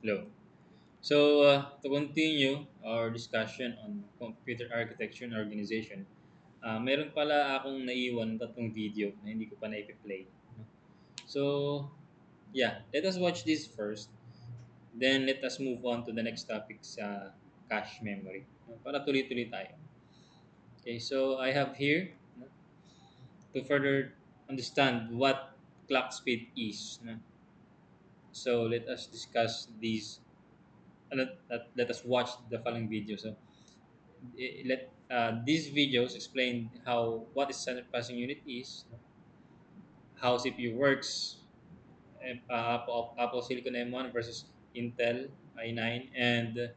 Hello. To continue our discussion on computer architecture and organization, meron pala akong naiwan tatlong video na hindi ko pa na-play. So, yeah, let us watch this first. Then let us move on to the next topic sa cache memory. Para tuloy-tuloy tayo. Okay, so I have here to further understand what clock speed is. So let us discuss these. Let us watch the following video. These videos explain how what is standard processing unit is, how CPU works, Apple Silicon M1 versus Intel i9, and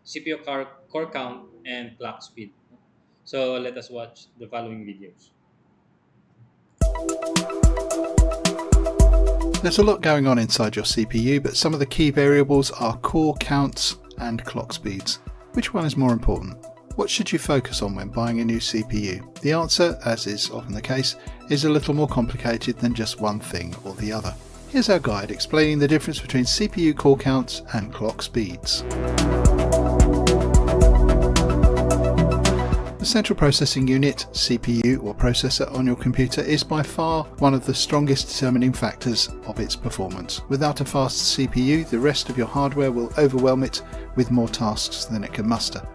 CPU core count and clock speed. So let us watch the following videos. There's a lot going on inside your CPU, but some of the key variables are core counts and clock speeds. Which one is more important? What should you focus on when buying a new CPU? The answer, as is often the case, is a little more complicated than just one thing or the other. Here's our guide explaining the difference between CPU core counts and clock speeds. The central processing unit, CPU or processor on your computer, is by far one of the strongest determining factors of its performance. Without a fast CPU, the rest of your hardware will overwhelm it with more tasks than it can muster.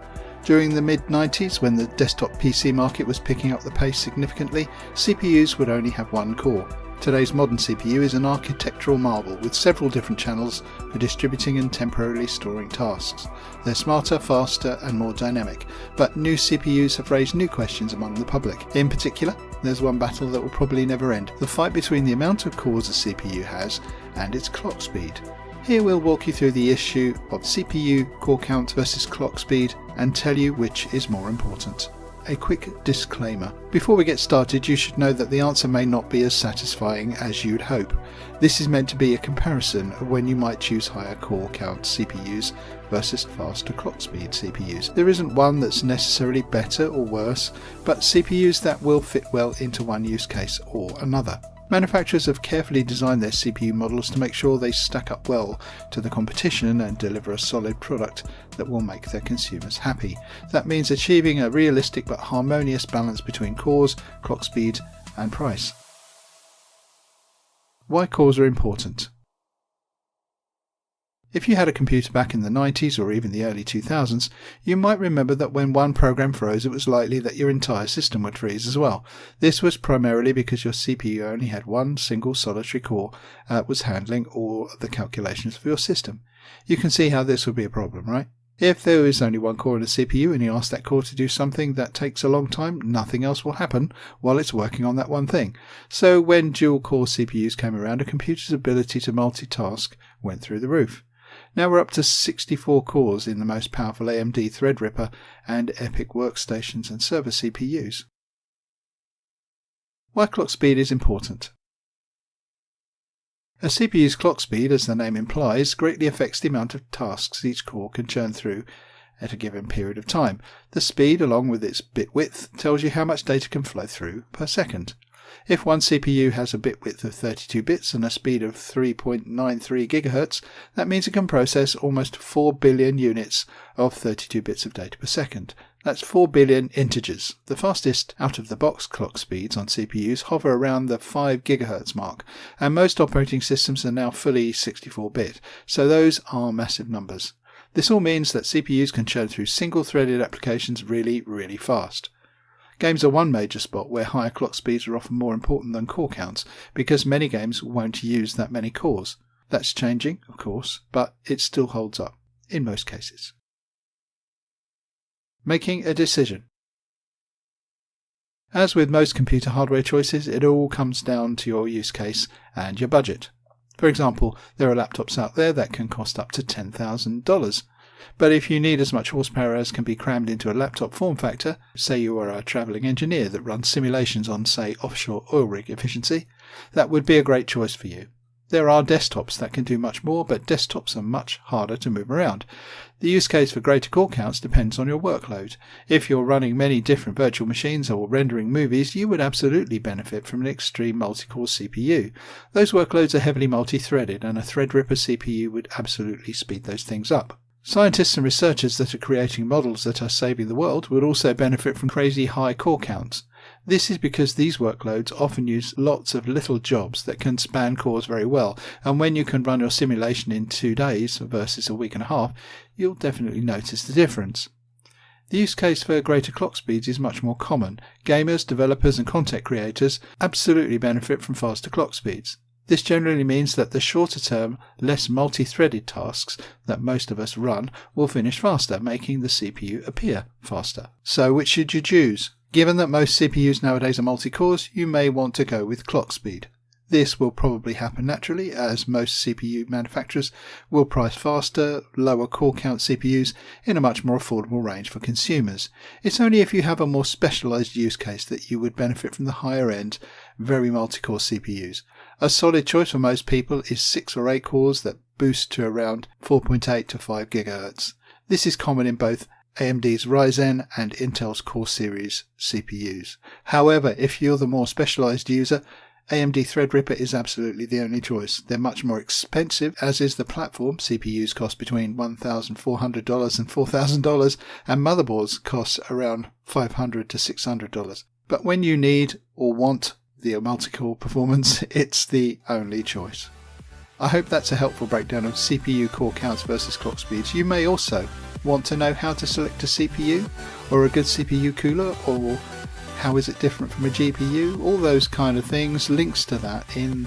During the mid-90s, when the desktop PC market was picking up the pace significantly, CPUs would only have one core. Today's modern CPU is an architectural marvel with several different channels for distributing and temporarily storing tasks. They're smarter, faster and more dynamic, but new CPUs have raised new questions among the public. In particular, there's one battle that will probably never end: the fight between the amount of cores a CPU has and its clock speed. Here we'll walk you through the issue of CPU core count versus clock speed and tell you which is more important. A quick disclaimer. Before we get started, you should know that the answer may not be as satisfying as you'd hope. This is meant to be a comparison of when you might choose higher core count CPUs versus faster clock speed CPUs. There isn't one that's necessarily better or worse, but CPUs that will fit well into one use case or another. Manufacturers have carefully designed their CPU models to make sure they stack up well to the competition and deliver a solid product that will make their consumers happy. That means achieving a realistic but harmonious balance between cores, clock speed and price. Why cores are important. If you had a computer back in the 90s or even the early 2000s, you might remember that when one program froze, it was likely that your entire system would freeze as well. This was primarily because your CPU only had one single solitary core that was handling all of the calculations for your system. You can see how this would be a problem, right? If there is only one core in a CPU and you ask that core to do something that takes a long time, nothing else will happen while it's working on that one thing. So when dual-core CPUs came around, a computer's ability to multitask went through the roof. Now we're up to 64 cores in the most powerful AMD Threadripper and EPYC workstations and server CPUs. Why clock speed is important. A CPU's clock speed, as the name implies, greatly affects the amount of tasks each core can churn through at a given period of time. The speed, along with its bit width, tells you how much data can flow through per second. If one CPU has a bit width of 32 bits and a speed of 3.93 GHz, that means it can process almost 4 billion units of 32 bits of data per second. That's 4 billion integers. The fastest out-of-the-box clock speeds on CPUs hover around the 5 GHz mark, and most operating systems are now fully 64-bit, so those are massive numbers. This all means that CPUs can churn through single-threaded applications really, really fast. Games are one major spot where higher clock speeds are often more important than core counts, because many games won't use that many cores. That's changing, of course, but it still holds up, in most cases. Making a decision. As with most computer hardware choices, it all comes down to your use case and your budget. For example, there are laptops out there that can cost up to $10,000. But if you need as much horsepower as can be crammed into a laptop form factor, say you are a travelling engineer that runs simulations on, say, offshore oil rig efficiency, that would be a great choice for you. There are desktops that can do much more, but desktops are much harder to move around. The use case for greater core counts depends on your workload. If you're running many different virtual machines or rendering movies, you would absolutely benefit from an extreme multi-core CPU. Those workloads are heavily multi-threaded, and a Threadripper CPU would absolutely speed those things up. Scientists and researchers that are creating models that are saving the world would also benefit from crazy high core counts. This is because these workloads often use lots of little jobs that can span cores very well, and when you can run your simulation in 2 days versus a week and a half, you'll definitely notice the difference. The use case for greater clock speeds is much more common. Gamers, developers and content creators absolutely benefit from faster clock speeds. This generally means that the shorter term, less multi-threaded tasks that most of us run will finish faster, making the CPU appear faster. So which should you choose? Given that most CPUs nowadays are multi-cores, you may want to go with clock speed. This will probably happen naturally, as most CPU manufacturers will price faster, lower core count CPUs in a much more affordable range for consumers. It's only if you have a more specialized use case that you would benefit from the higher end, very multi-core CPUs. A solid choice for most people is 6 or 8 cores that boost to around 4.8 to 5 GHz. This is common in both AMD's Ryzen and Intel's Core Series CPUs. However, if you're the more specialized user, AMD Threadripper is absolutely the only choice. They're much more expensive, as is the platform. CPUs cost between $1,400 and $4,000, and motherboards cost around $500 to $600. But when you need or want the multi-core performance, it's the only choice. I hope that's a helpful breakdown of CPU core counts versus clock speeds. You may also want to know how to select a CPU or a good CPU cooler, or how is it different from a GPU, all those kind of things. Links to that in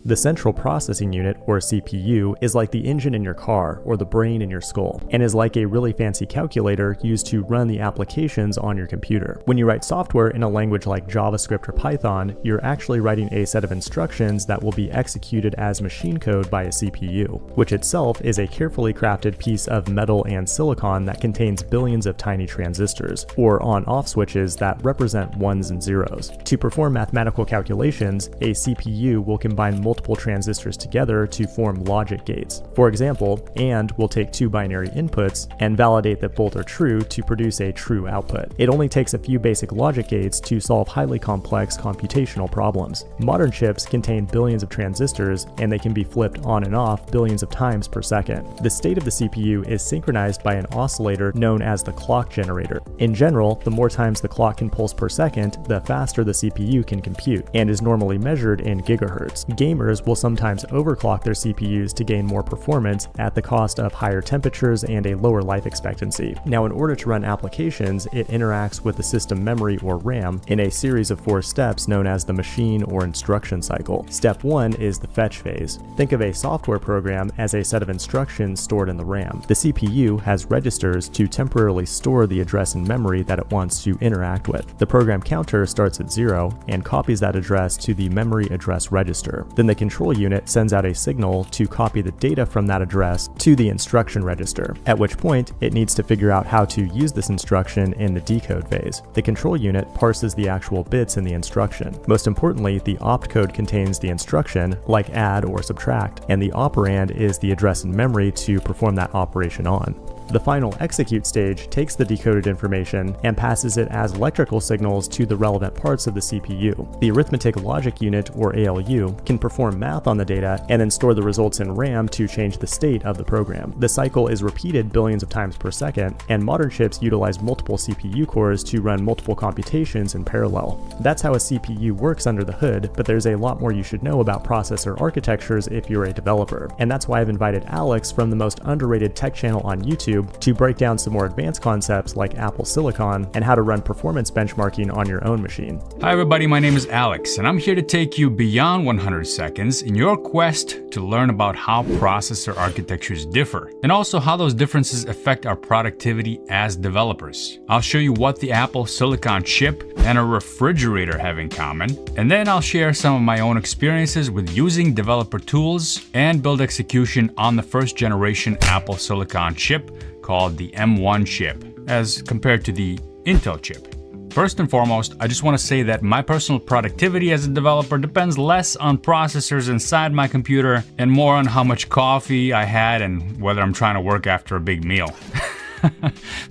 The central processing unit, or CPU, is like the engine in your car or the brain in your skull, and is like a really fancy calculator used to run the applications on your computer. When you write software in a language like JavaScript or Python, you're actually writing a set of instructions that will be executed as machine code by a CPU, which itself is a carefully crafted piece of metal and silicon that contains billions of tiny transistors, or on-off switches that represent ones and zeros. To perform mathematical calculations, a CPU will combine multiple transistors together to form logic gates. For example, AND will take 2 binary inputs and validate that both are true to produce a true output. It only takes a few basic logic gates to solve highly complex computational problems. Modern chips contain billions of transistors, and they can be flipped on and off billions of times per second. The state of the CPU is synchronized by an oscillator known as the clock generator. In general, the more times the clock can pulse per second, the faster the CPU can compute, and is normally measured in gigahertz. Gamers will sometimes overclock their CPUs to gain more performance at the cost of higher temperatures and a lower life expectancy. Now, in order to run applications, it interacts with the system memory, or RAM, in a series of 4 steps known as the machine or instruction cycle. Step 1 is the fetch phase. Think of a software program as a set of instructions stored in the RAM. The CPU has registers to temporarily store the address in memory that it wants to interact with. The program counter starts at 0 and copies that address to the memory address register. Then the control unit sends out a signal to copy the data from that address to the instruction register, at which point it needs to figure out how to use this instruction in the decode phase. The control unit parses the actual bits in the instruction. Most importantly, the opcode contains the instruction, like add or subtract, and the operand is the address in memory to perform that operation on. The final execute stage takes the decoded information and passes it as electrical signals to the relevant parts of the CPU. The arithmetic logic unit, or ALU, can perform math on the data and then store the results in RAM to change the state of the program. The cycle is repeated billions of times per second, and modern chips utilize multiple CPU cores to run multiple computations in parallel. That's how a CPU works under the hood, but there's a lot more you should know about processor architectures if you're a developer. And that's why I've invited Alex from the most underrated tech channel on YouTube to break down some more advanced concepts like Apple Silicon and how to run performance benchmarking on your own machine. Hi everybody, my name is Alex, and I'm here to take you beyond 100 seconds in your quest to learn about how processor architectures differ, and also how those differences affect our productivity as developers. I'll show you what the Apple Silicon chip and a refrigerator have in common, and then I'll share some of my own experiences with using developer tools and build execution on the first generation Apple Silicon chip called the M1 chip, as compared to the Intel chip. First and foremost, I just want to say that my personal productivity as a developer depends less on processors inside my computer and more on how much coffee I had and whether I'm trying to work after a big meal.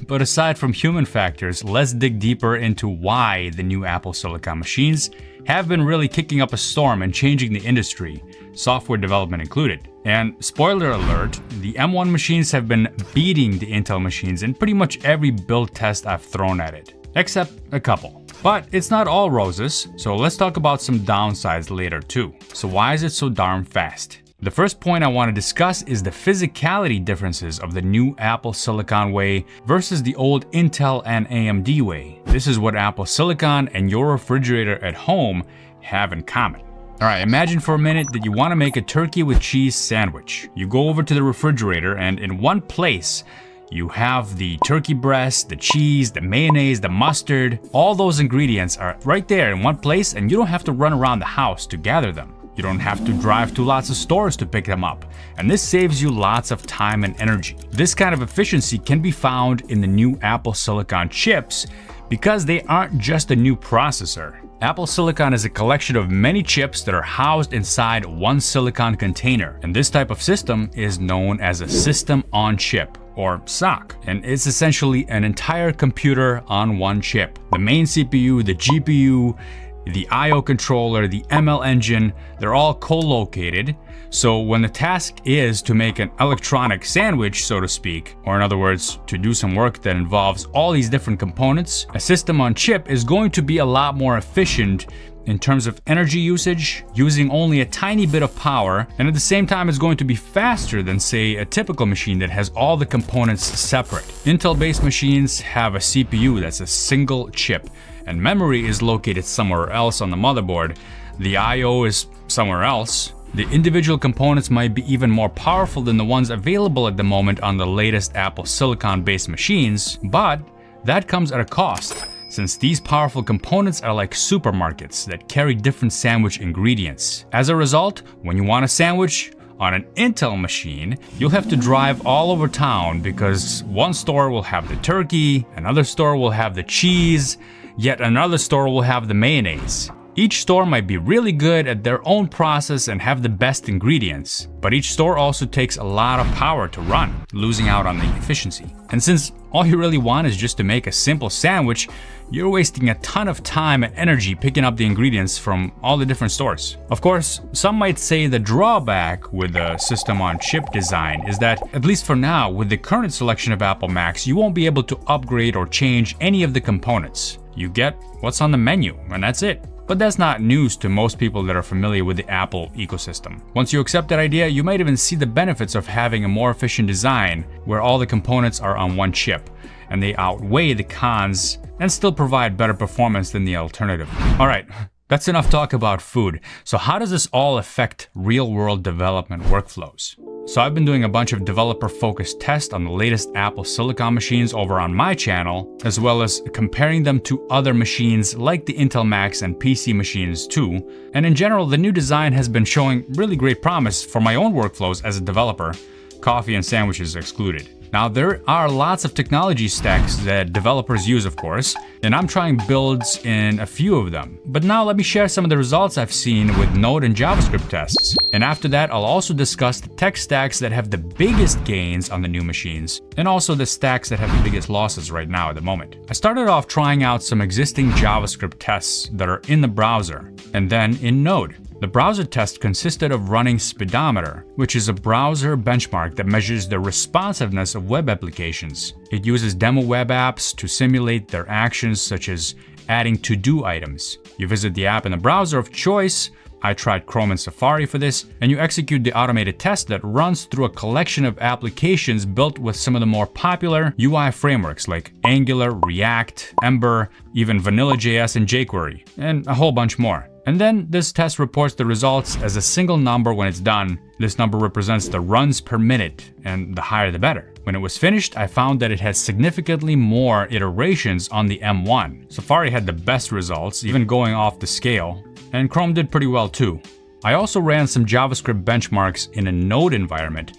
But aside from human factors, let's dig deeper into why the new Apple Silicon machines have been really kicking up a storm and changing the industry, software development included. And spoiler alert, the M1 machines have been beating the Intel machines in pretty much every build test I've thrown at it, except a couple. But it's not all roses, so let's talk about some downsides later too. So why is it so darn fast? The first point I want to discuss is the physicality differences of the new Apple Silicon way versus the old Intel and AMD way. This is what Apple Silicon and your refrigerator at home have in common. Alright, imagine for a minute that you want to make a turkey with cheese sandwich. You go over to the refrigerator and in one place, you have the turkey breast, the cheese, the mayonnaise, the mustard. All those ingredients are right there in one place and you don't have to run around the house to gather them. You don't have to drive to lots of stores to pick them up, and this saves you lots of time and energy. This kind of efficiency can be found in the new Apple Silicon chips because they aren't just a new processor. Apple Silicon is a collection of many chips that are housed inside one silicon container, and this type of system is known as a system on chip, or SoC, and it's essentially an entire computer on one chip. The main CPU, the GPU, the I/O controller, the ML engine, they're all co-located. So when the task is to make an electronic sandwich, so to speak, or in other words, to do some work that involves all these different components, a system on chip is going to be a lot more efficient in terms of energy usage, using only a tiny bit of power, and at the same time it's going to be faster than, say, a typical machine that has all the components separate. Intel-based machines have a CPU that's a single chip, and memory is located somewhere else on the motherboard. The I/O is somewhere else. The individual components might be even more powerful than the ones available at the moment on the latest Apple Silicon-based machines, but that comes at a cost, since these powerful components are like supermarkets that carry different sandwich ingredients. As a result, when you want a sandwich on an Intel machine, you'll have to drive all over town because one store will have the turkey, another store will have the cheese, yet another store will have the mayonnaise. Each store might be really good at their own process and have the best ingredients, but each store also takes a lot of power to run, losing out on the efficiency. And since all you really want is just to make a simple sandwich, you're wasting a ton of time and energy picking up the ingredients from all the different stores. Of course, some might say the drawback with the system on chip design is that, at least for now, with the current selection of Apple Macs, you won't be able to upgrade or change any of the components. You get what's on the menu, and that's it. But that's not news to most people that are familiar with the Apple ecosystem. Once you accept that idea, you might even see the benefits of having a more efficient design where all the components are on one chip, and they outweigh the cons and still provide better performance than the alternative. Alright, that's enough talk about food. So how does this all affect real-world development workflows? So I've been doing a bunch of developer-focused tests on the latest Apple Silicon machines over on my channel, as well as comparing them to other machines like the Intel Macs and PC machines too. And in general, the new design has been showing really great promise for my own workflows as a developer, coffee and sandwiches excluded. Now, there are lots of technology stacks that developers use, of course, and I'm trying builds in a few of them. But now let me share some of the results I've seen with Node and JavaScript tests. And after that, I'll also discuss the tech stacks that have the biggest gains on the new machines, and also the stacks that have the biggest losses right now at the moment. I started off trying out some existing JavaScript tests that are in the browser, and then in Node. The browser test consisted of running Speedometer, which is a browser benchmark that measures the responsiveness of web applications. It uses demo web apps to simulate their actions, such as adding to-do items. You visit the app in the browser of choice. I tried Chrome and Safari for this, and you execute the automated test that runs through a collection of applications built with some of the more popular UI frameworks like Angular, React, Ember, even Vanilla.js and jQuery, and a whole bunch more. And then this test reports the results as a single number when it's done. This number represents the runs per minute, and the higher the better. When it was finished, I found that it had significantly more iterations on the M1. Safari had the best results, even going off the scale, and Chrome did pretty well too. I also ran some JavaScript benchmarks in a Node environment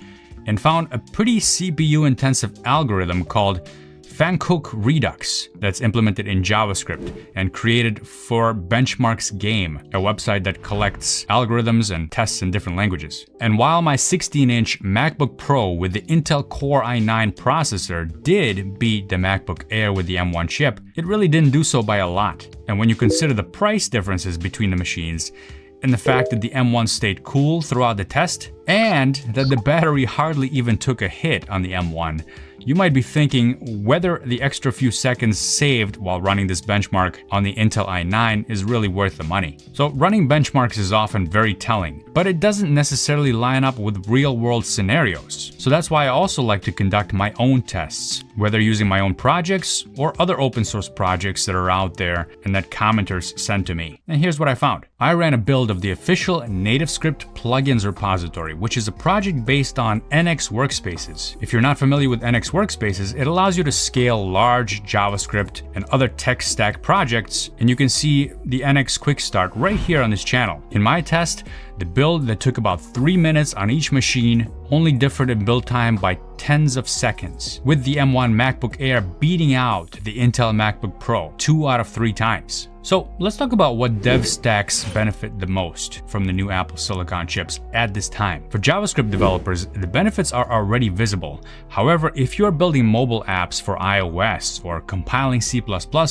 and found a pretty CPU-intensive algorithm called Fancook Redux that's implemented in JavaScript and created for Benchmarks Game, a website that collects algorithms and tests in different languages. And while my 16-inch MacBook Pro with the Intel Core i9 processor did beat the MacBook Air with the M1 chip, it really didn't do so by a lot. And when you consider the price differences between the machines, and the fact that the M1 stayed cool throughout the test, and that the battery hardly even took a hit on the M1, you might be thinking whether the extra few seconds saved while running this benchmark on the Intel i9 is really worth the money. So running benchmarks is often very telling, but it doesn't necessarily line up with real-world scenarios. So that's why I also like to conduct my own tests, whether using my own projects or other open source projects that are out there and that commenters send to me. And here's what I found. I ran a build of the official NativeScript plugins repository, which is a project based on NX Workspaces. If you're not familiar with NX Workspaces, it allows you to scale large JavaScript and other tech stack projects, and you can see the NX Quick Start right here on this channel. In my test, the build that took about 3 minutes on each machine only differed in build time by tens of seconds, with the M1 MacBook Air beating out the Intel MacBook Pro 2 out of 3 times. So let's talk about what dev stacks benefit the most from the new Apple Silicon chips at this time. For JavaScript developers, the benefits are already visible. However, if you're building mobile apps for iOS or compiling C++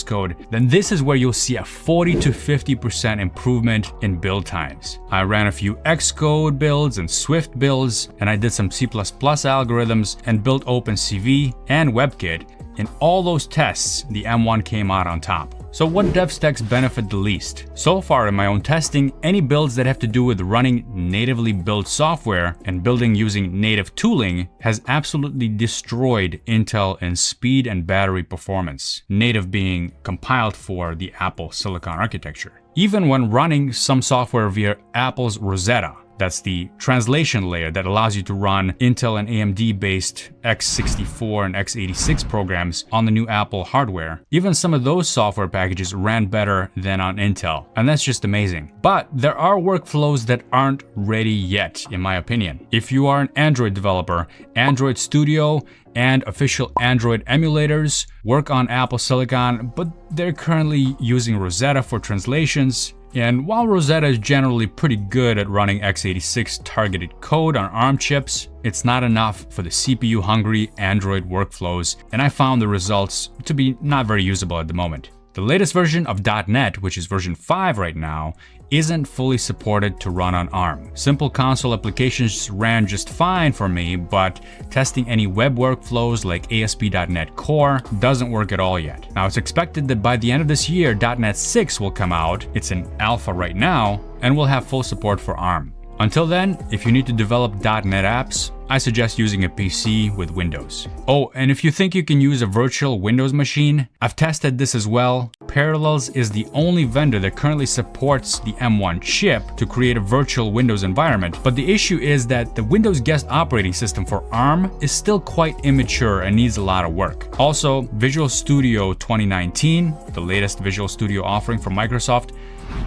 code, then this is where you'll see a 40 to 50% improvement in build times. I ran a few Xcode builds and Swift builds, and I did some C++ algorithms and built OpenCV and WebKit. In all those tests, the M1 came out on top. So what dev stacks benefit the least? So far in my own testing, any builds that have to do with running natively built software and building using native tooling has absolutely destroyed Intel in speed and battery performance, native being compiled for the Apple Silicon architecture. Even when running some software via Apple's Rosetta, that's the translation layer that allows you to run Intel and AMD-based x64 and x86 programs on the new Apple hardware. Even some of those software packages ran better than on Intel, and that's just amazing. But there are workflows that aren't ready yet, in my opinion. If you are an Android developer, Android Studio and official Android emulators work on Apple Silicon, but they're currently using Rosetta for translations. And while Rosetta is generally pretty good at running x86 targeted code on ARM chips, it's not enough for the CPU-hungry Android workflows, and I found the results to be not very usable at the moment. The latest version of .NET, which is version 5 right now, isn't fully supported to run on ARM. Simple console applications ran just fine for me, but testing any web workflows like ASP.NET Core doesn't work at all yet. Now it's expected that by the end of this year, .NET 6 will come out. It's in alpha right now, and will have full support for ARM. Until then, if you need to develop .NET apps, I suggest using a PC with Windows. Oh, and if you think you can use a virtual Windows machine, I've tested this as well. Parallels is the only vendor that currently supports the M1 chip to create a virtual Windows environment, but the issue is that the Windows guest operating system for ARM is still quite immature and needs a lot of work. Also, Visual Studio 2019, the latest Visual Studio offering from Microsoft,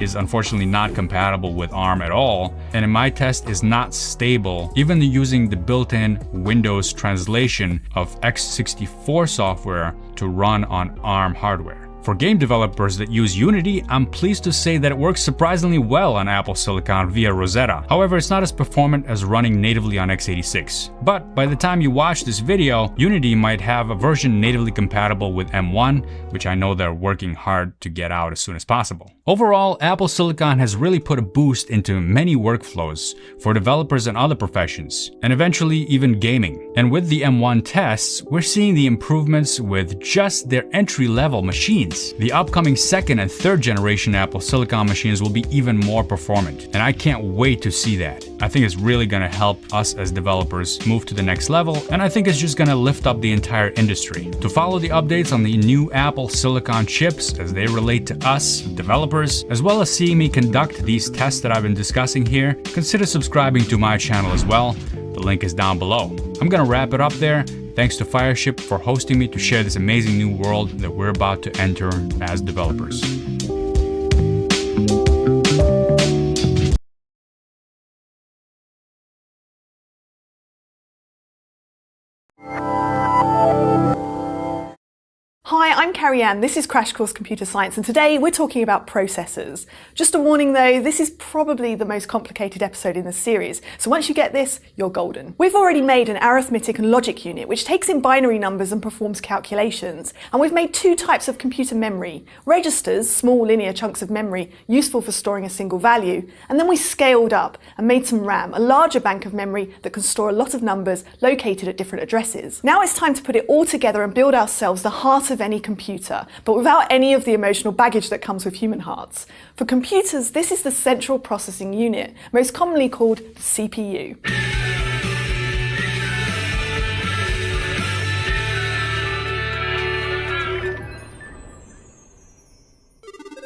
is unfortunately not compatible with ARM at all, and in my test is not stable, even using the built-in Windows translation of x64 software to run on ARM hardware. For game developers that use Unity, I'm pleased to say that it works surprisingly well on Apple Silicon via Rosetta. However, it's not as performant as running natively on x86. But by the time you watch this video, Unity might have a version natively compatible with M1, which I know they're working hard to get out as soon as possible. Overall, Apple Silicon has really put a boost into many workflows for developers and other professions, and eventually even gaming. And with the M1 tests, we're seeing the improvements with just their entry-level machines. The upcoming second and third generation Apple Silicon machines will be even more performant, and I can't wait to see that. I think it's really gonna help us as developers move to the next level, and I think it's just gonna lift up the entire industry. To follow the updates on the new Apple Silicon chips as they relate to us, developers, as well as seeing me conduct these tests that I've been discussing here, consider subscribing to my channel as well. The link is down below. I'm gonna wrap it up there. Thanks to Fireship for hosting me to share this amazing new world that we're about to enter as developers. Hi, I'm Carrie Ann. This is Crash Course Computer Science, and today we're talking about processors. Just a warning though, this is probably the most complicated episode in the series, so once you get this, you're golden. We've already made an arithmetic and logic unit which takes in binary numbers and performs calculations, and we've made two types of computer memory: registers, small linear chunks of memory useful for storing a single value, and then we scaled up and made some RAM, a larger bank of memory that can store a lot of numbers located at different addresses. Now it's time to put it all together and build ourselves the heart of any computer, but without any of the emotional baggage that comes with human hearts. For computers, this is the central processing unit, most commonly called the CPU.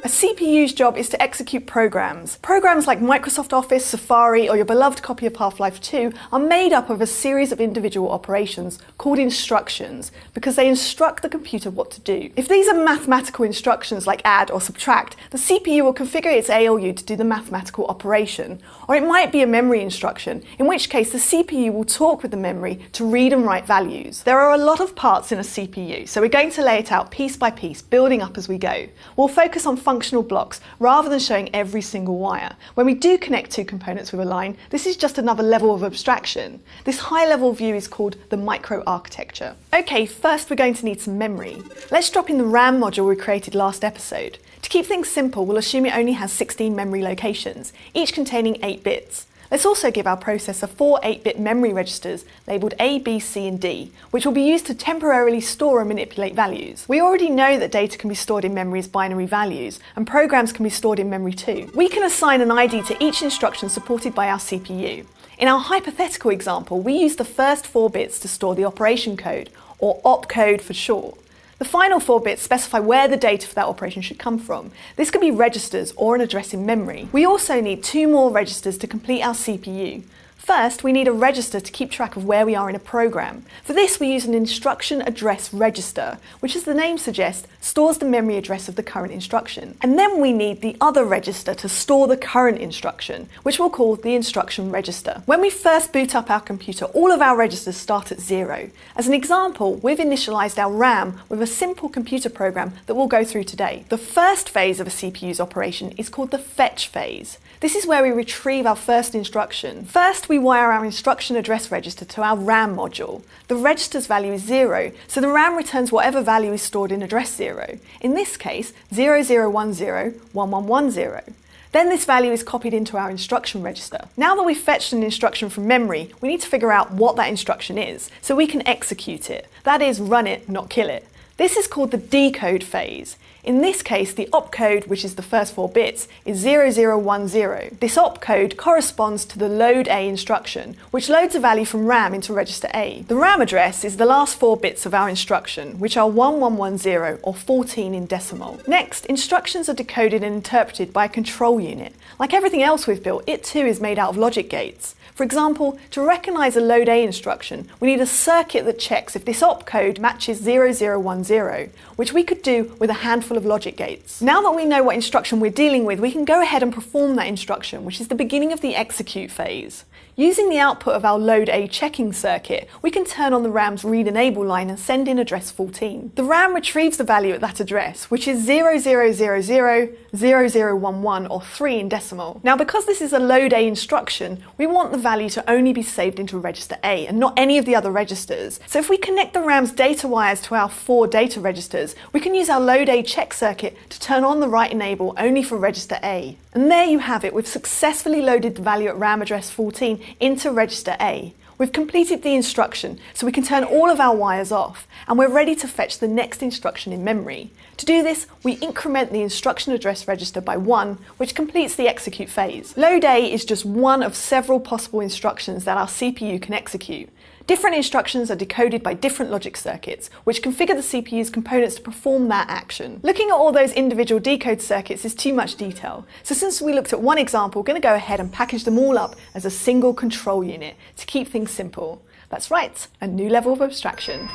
A CPU's job is to execute programs. Programs like Microsoft Office, Safari, or your beloved copy of Half-Life 2 are made up of a series of individual operations called instructions because they instruct the computer what to do. If these are mathematical instructions like add or subtract, the CPU will configure its ALU to do the mathematical operation. Or it might be a memory instruction, in which case the CPU will talk with the memory to read and write values. There are a lot of parts in a CPU, so we're going to lay it out piece by piece, building up as we go. We'll focus on functional blocks rather than showing every single wire. When we do connect two components with a line, this is just another level of abstraction. This high-level view is called the microarchitecture. Okay, first we're going to need some memory. Let's drop in the RAM module we created last episode. To keep things simple, we'll assume it only has 16 memory locations, each containing 8 bits. Let's also give our processor 4 8-bit memory registers labelled A, B, C and D, which will be used to temporarily store and manipulate values. We already know that data can be stored in memory as binary values, and programs can be stored in memory too. We can assign an ID to each instruction supported by our CPU. In our hypothetical example, we use the first 4 bits to store the operation code, or opcode for short. The final 4 bits specify where the data for that operation should come from. This could be registers or an address in memory. We also need 2 more registers to complete our CPU. First, we need a register to keep track of where we are in a program. For this, we use an instruction address register, which, as the name suggests, stores the memory address of the current instruction. And then we need the other register to store the current instruction, which we'll call the instruction register. When we first boot up our computer, all of our registers start at 0. As an example, we've initialized our RAM with a simple computer program that we'll go through today. The first phase of a CPU's operation is called the fetch phase. This is where we retrieve our first instruction. First, we wire our instruction address register to our RAM module. The register's value is 0, so the RAM returns whatever value is stored in address 0. In this case, 00101110. Then this value is copied into our instruction register. Now that we've fetched an instruction from memory, we need to figure out what that instruction is, so we can execute it. That is, run it, not kill it. This is called the decode phase. In this case, the opcode, which is the first 4 bits, is 0010. This opcode corresponds to the load A instruction, which loads a value from RAM into register A. The RAM address is the last 4 bits of our instruction, which are 1110 or 14 in decimal. Next, instructions are decoded and interpreted by a control unit. Like everything else we've built, it too is made out of logic gates. For example, to recognize a load A instruction, we need a circuit that checks if this opcode matches 0010, which we could do with a handful of logic gates. Now that we know what instruction we're dealing with, we can go ahead and perform that instruction, which is the beginning of the execute phase. Using the output of our load A checking circuit, we can turn on the RAM's read enable line and send in address 14. The RAM retrieves the value at that address, which is 0000, 0011 or 3 in decimal. Now, because this is a load A instruction, we want the value to only be saved into register A and not any of the other registers. So if we connect the RAM's data wires to our 4 data registers, we can use our load A check circuit to turn on the write enable only for register A. And there you have it, we've successfully loaded the value at RAM address 14 into register A. We've completed the instruction, so we can turn all of our wires off, and we're ready to fetch the next instruction in memory. To do this, we increment the instruction address register by 1, which completes the execute phase. Load A is just one of several possible instructions that our CPU can execute. Different instructions are decoded by different logic circuits, which configure the CPU's components to perform that action. Looking at all those individual decode circuits is too much detail, so since we looked at one example, we're going to go ahead and package them all up as a single control unit to keep things simple. That's right, a new level of abstraction.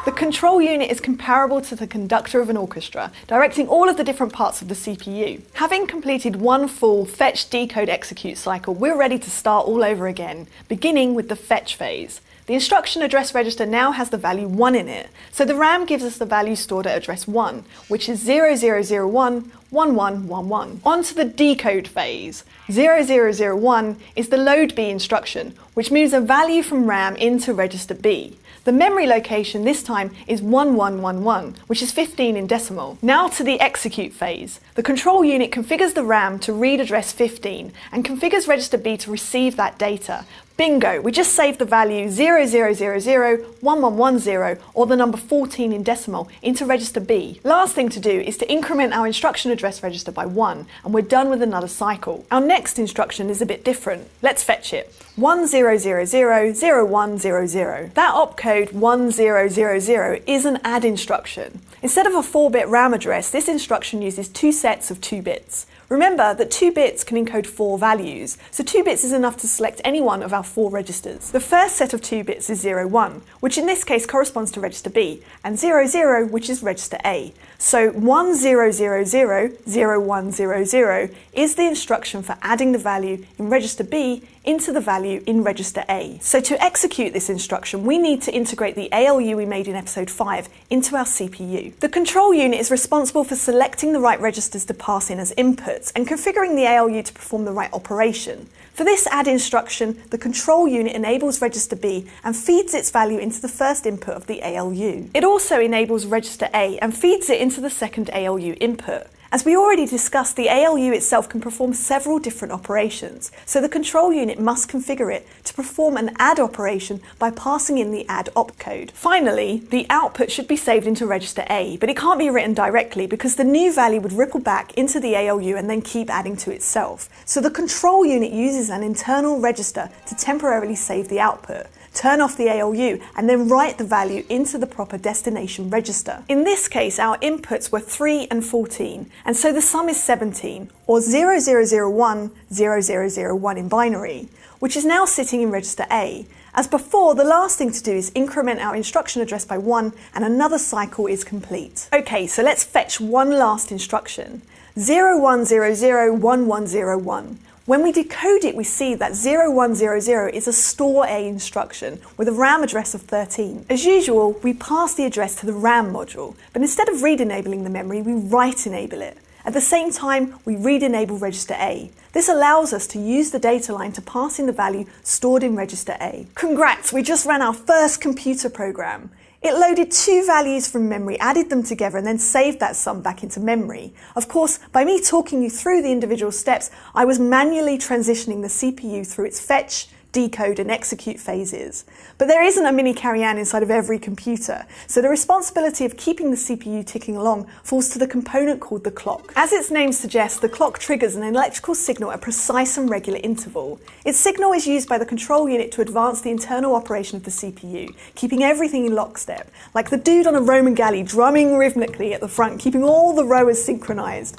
The control unit is comparable to the conductor of an orchestra, directing all of the different parts of the CPU. Having completed one full fetch, decode, execute cycle, we're ready to start all over again, beginning with the fetch phase. The instruction address register now has the value 1 in it, so the RAM gives us the value stored at address 1, which is 0001 1111. On to the decode phase. 0001 is the load B instruction, which moves a value from RAM into register B. The memory location this time is 1111, which is 15 in decimal. Now to the execute phase. The control unit configures the RAM to read address 15 and configures register B to receive that data. Bingo, we just saved the value 00001110 or the number 14 in decimal into register B. Last thing to do is to increment our instruction address register by 1 and we're done with another cycle. Our next instruction is a bit different. Let's fetch it. 10000100. That opcode 1000 is an add instruction. Instead of a 4-bit RAM address, this instruction uses 2 sets of 2 bits. Remember that 2 bits can encode 4 values, so 2 bits is enough to select any one of our 4 registers. The first set of 2 bits is 01, which in this case corresponds to register B, and 00, which is register A. So 10000100 is the instruction for adding the value in register B into the value in register A. So to execute this instruction, we need to integrate the ALU we made in episode 5 into our CPU. The control unit is responsible for selecting the right registers to pass in as inputs and configuring the ALU to perform the right operation. For this add instruction, the control unit enables register B and feeds its value into the first input of the ALU. It also enables register A and feeds it into the second ALU input. As we already discussed, the ALU itself can perform several different operations, so the control unit must configure it to perform an add operation by passing in the add opcode. Finally, the output should be saved into register A, but it can't be written directly because the new value would ripple back into the ALU and then keep adding to itself. So the control unit uses an internal register to temporarily save the output, turn off the ALU, and then write the value into the proper destination register. In this case, our inputs were 3 and 14, and so the sum is 17, or 0001 0001 in binary, which is now sitting in register A. As before, the last thing to do is increment our instruction address by 1, and another cycle is complete. Okay, so let's fetch one last instruction. 01001101. When we decode it, we see that 0100 is a store A instruction with a RAM address of 13. As usual, we pass the address to the RAM module, but instead of read-enabling the memory, we write-enable it. At the same time, we read-enable register A. This allows us to use the data line to pass in the value stored in register A. Congrats, we just ran our first computer program. It loaded 2 values from memory, added them together, and then saved that sum back into memory. Of course, by me talking you through the individual steps, I was manually transitioning the CPU through its fetch, decode, and execute phases. But there isn't a mini Carian inside of every computer, so the responsibility of keeping the CPU ticking along falls to the component called the clock. As its name suggests, the clock triggers an electrical signal at a precise and regular interval. Its signal is used by the control unit to advance the internal operation of the CPU, keeping everything in lockstep, like the dude on a Roman galley drumming rhythmically at the front, keeping all the rowers synchronized.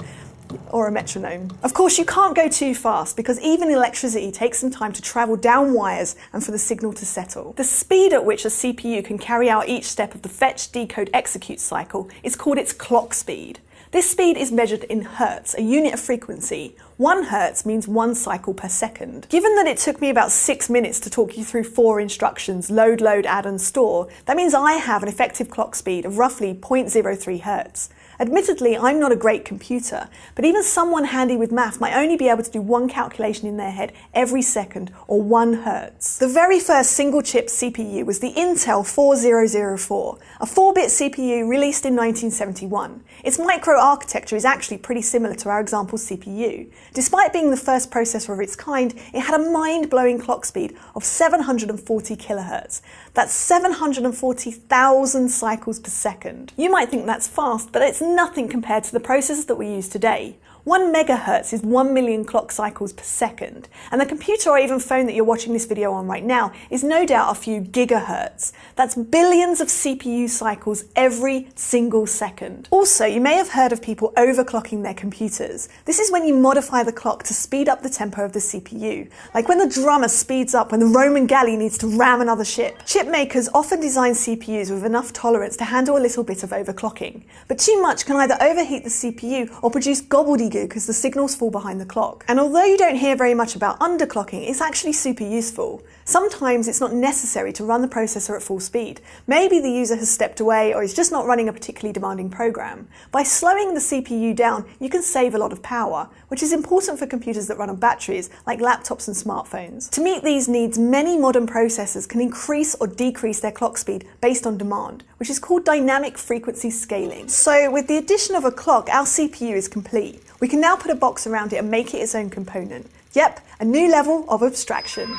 Or a metronome. Of course, you can't go too fast because even electricity takes some time to travel down wires and for the signal to settle. The speed at which a CPU can carry out each step of the fetch, decode, execute cycle is called its clock speed. This speed is measured in hertz, a unit of frequency. 1 hertz means 1 cycle per second. Given that it took me about 6 minutes to talk you through 4 instructions, load, add and store, that means I have an effective clock speed of roughly 0.03 hertz. Admittedly, I'm not a great computer, but even someone handy with math might only be able to do 1 calculation in their head every second, or 1 hertz. The very first single-chip CPU was the Intel 4004, a 4-bit CPU released in 1971. Its microarchitecture is actually pretty similar to our example CPU. Despite being the first processor of its kind, it had a mind-blowing clock speed of 740 kilohertz. That's 740,000 cycles per second. You might think that's fast, but it's nothing compared to the processors that we use today. 1 megahertz is 1 million clock cycles per second, and the computer or even phone that you're watching this video on right now is no doubt a few gigahertz. That's billions of CPU cycles every single second. Also, you may have heard of people overclocking their computers. This is when you modify the clock to speed up the tempo of the CPU, like when the drummer speeds up when the Roman galley needs to ram another ship. Chip makers often design CPUs with enough tolerance to handle a little bit of overclocking, but too much can either overheat the CPU or produce gobbledygook as the signals fall behind the clock. And although you don't hear very much about underclocking, it's actually super useful. Sometimes it's not necessary to run the processor at full speed. Maybe the user has stepped away or is just not running a particularly demanding program. By slowing the CPU down, you can save a lot of power, which is important for computers that run on batteries, like laptops and smartphones. To meet these needs, many modern processors can increase or decrease their clock speed based on demand, which is called dynamic frequency scaling. So with the addition of a clock, our CPU is complete. We can now put a box around it and make it its own component. Yep, a new level of abstraction.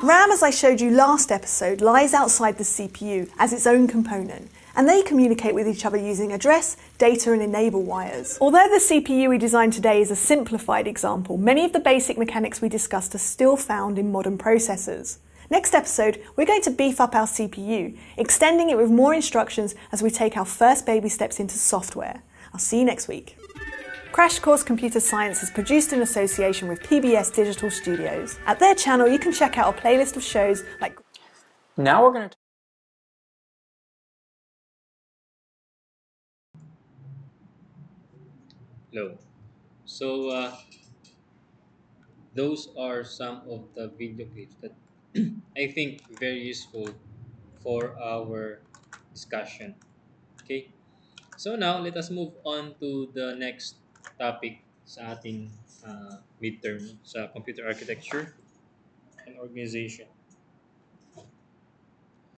RAM, as I showed you last episode, lies outside the CPU as its own component, and they communicate with each other using address, data, and enable wires. Although the CPU we designed today is a simplified example, many of the basic mechanics we discussed are still found in modern processors. Next episode, we're going to beef up our CPU, extending it with more instructions as we take our first baby steps into software. I'll see you next week. Crash Course Computer Science is produced in association with PBS Digital Studios. At their channel, you can check out a playlist of shows like... Now we're going to Hello. So, those are some of the video clips that I think very useful for our discussion. Okay. So now let us move on to the next topic sa ating midterm sa computer architecture and organization.